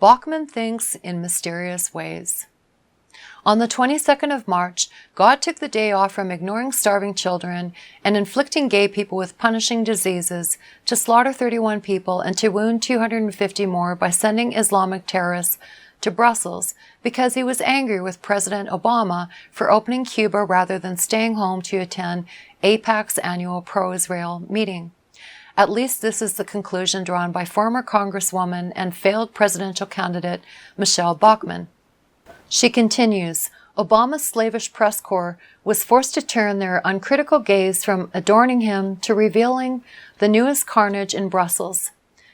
Bachmann thinks in mysterious ways. On the 22nd of March, God took the day off from ignoring starving children and inflicting gay people with punishing diseases to slaughter 31 people and to wound 250 more by sending Islamic terrorists to Brussels because he was angry with President Obama for opening Cuba rather than staying home to attend AIPAC's annual pro-Israel meeting. At least this is the conclusion drawn by former Congresswoman and failed presidential candidate Michelle Bachmann. She continues, Obama's slavish press corps was forced to turn their uncritical gaze from adorning him to revealing the newest carnage in Brussels.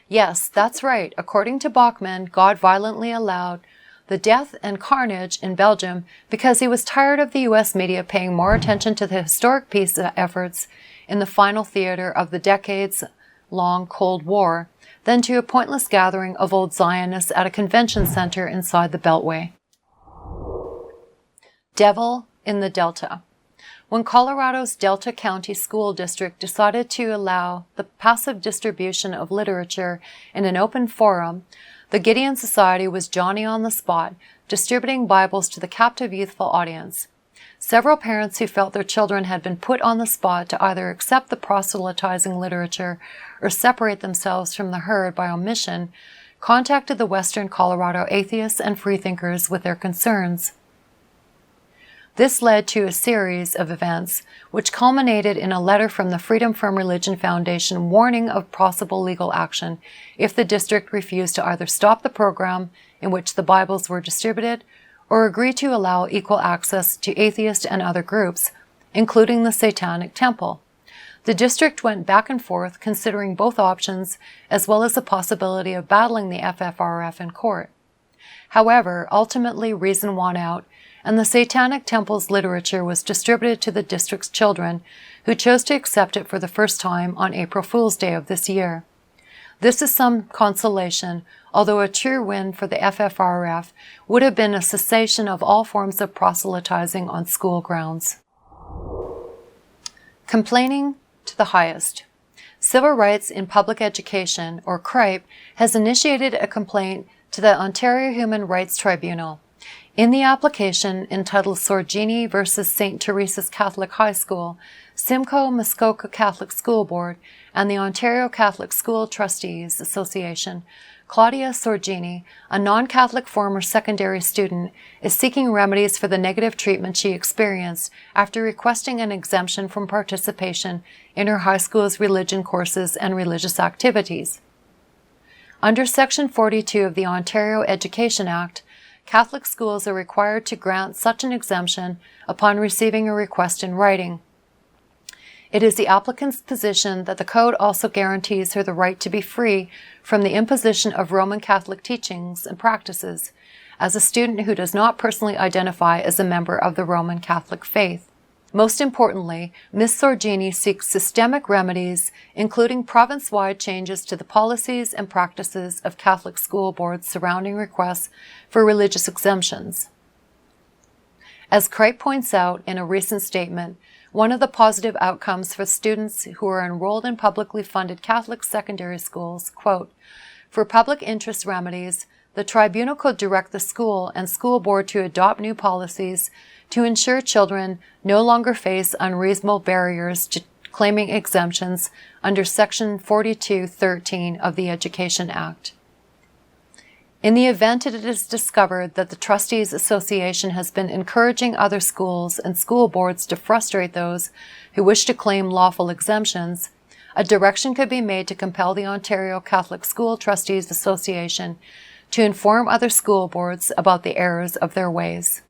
Yes, that's right. According to Bachmann, God violently allowed the death and carnage in Belgium because he was tired of the U.S. media paying more attention to the historic peace efforts in the final theater of the decades-long Cold War than to a pointless gathering of old Zionists at a convention center inside the Beltway. Devil in the Delta. When Colorado's Delta County School District decided to allow the passive distribution of literature in an open forum, the Gideon Society was Johnny on the spot, distributing Bibles to the captive youthful audience. Several parents who felt their children had been put on the spot to either accept the proselytizing literature or separate themselves from the herd by omission contacted the Western Colorado atheists and freethinkers with their concerns. This led to a series of events which culminated in a letter from the Freedom from Religion Foundation warning of possible legal action if the district refused to either stop the program in which the Bibles were distributed or agree to allow equal access to atheist and other groups, including the Satanic Temple. The district went back and forth considering both options as well as the possibility of battling the FFRF in court. However, ultimately reason won out, and the Satanic Temple's literature was distributed to the district's children, who chose to accept it for the first time on April Fool's Day of this year. This is some consolation, although a true win for the FFRF would have been a cessation of all forms of proselytizing on school grounds. Complaining to the highest. Civil Rights in Public Education, or CRIPE, has initiated a complaint to the Ontario Human Rights Tribunal. In the application entitled Sorgini versus St. Teresa's Catholic High School, Simcoe Muskoka Catholic School Board, and the Ontario Catholic School Trustees Association, Claudia Sorgini, a non-Catholic former secondary student, is seeking remedies for the negative treatment she experienced after requesting an exemption from participation in her high school's religion courses and religious activities. Under Section 42 of the Ontario Education Act, Catholic schools are required to grant such an exemption upon receiving a request in writing. It is the applicant's position that the Code also guarantees her the right to be free from the imposition of Roman Catholic teachings and practices, as a student who does not personally identify as a member of the Roman Catholic faith. Most importantly, Ms. Sorgini seeks systemic remedies, including province-wide changes to the policies and practices of Catholic school boards surrounding requests for religious exemptions. As CRIPE points out in a recent statement, one of the positive outcomes for students who are enrolled in publicly funded Catholic secondary schools, quote, for public interest remedies, the tribunal could direct the school and school board to adopt new policies to ensure children no longer face unreasonable barriers to claiming exemptions under Section 42(13) of the Education Act. In the event it is discovered that the Trustees Association has been encouraging other schools and school boards to frustrate those who wish to claim lawful exemptions, a direction could be made to compel the Ontario Catholic School Trustees Association to inform other school boards about the errors of their ways.